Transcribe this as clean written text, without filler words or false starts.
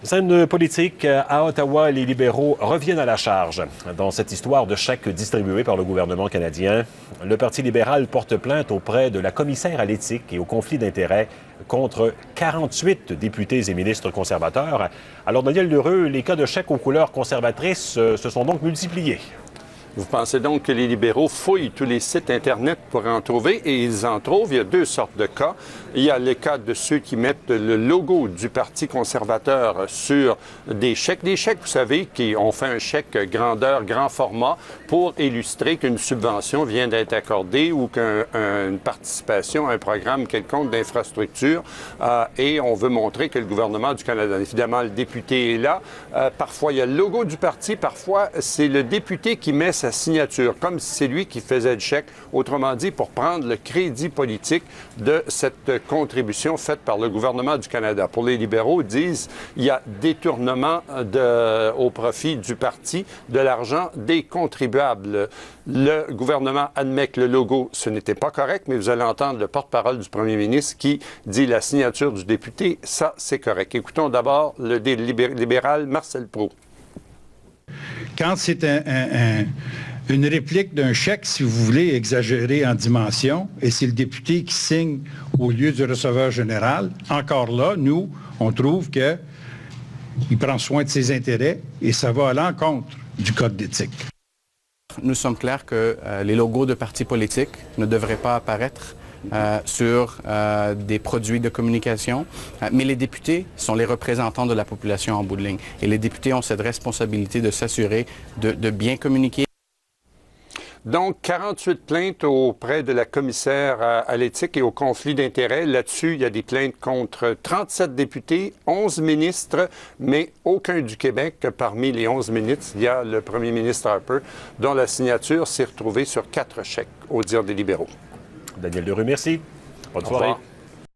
Scène politique à Ottawa, les libéraux reviennent à la charge. Dans cette histoire de chèques distribués par le gouvernement canadien, le Parti libéral porte plainte auprès de la commissaire à l'éthique et au conflit d'intérêts contre 48 députés et ministres conservateurs. Alors, Daniel Lheureux, les cas de chèques aux couleurs conservatrices se sont donc multipliés. Vous pensez donc que les libéraux fouillent tous les sites Internet pour en trouver, et ils en trouvent. Il y a deux sortes de cas. Il y a le cas de ceux qui mettent le logo du Parti conservateur sur des chèques. Des chèques, vous savez, qui ont fait un chèque grandeur, grand format, pour illustrer qu'une subvention vient d'être accordée ou qu'une participation à un programme quelconque d'infrastructure. Et on veut montrer que le gouvernement du Canada, évidemment, le député est là. Parfois, il y a le logo du parti. Parfois, c'est le député qui met sa signature, comme si c'est lui qui faisait le chèque, autrement dit, pour prendre le crédit politique de cette contribution faite par le gouvernement du Canada. Pour les libéraux, ils disent il y a détournement au profit du parti de l'argent des contribuables. Le gouvernement admet que le logo, ce n'était pas correct, mais vous allez entendre le porte-parole du premier ministre qui dit la signature du député, ça, c'est correct. Écoutons d'abord le libéral Marcel Proulx. Quand c'est une réplique d'un chèque, si vous voulez, exagéré en dimension, et c'est le député qui signe au lieu du receveur général, encore là, nous, on trouve qu'il prend soin de ses intérêts et ça va à l'encontre du code d'éthique. Nous sommes clairs que les logos de partis politiques ne devraient pas apparaître sur des produits de communication, mais les députés sont les représentants de la population en bout de ligne. Et les députés ont cette responsabilité de s'assurer de bien communiquer. Donc, 48 plaintes auprès de la commissaire à l'éthique et au conflit d'intérêts. Là-dessus, il y a des plaintes contre 37 députés, 11 ministres, mais aucun du Québec. Parmi les 11 ministres, il y a le premier ministre Harper, dont la signature s'est retrouvée sur 4 chèques, au dire des libéraux. Daniel Lheureux, merci. Bonne soirée.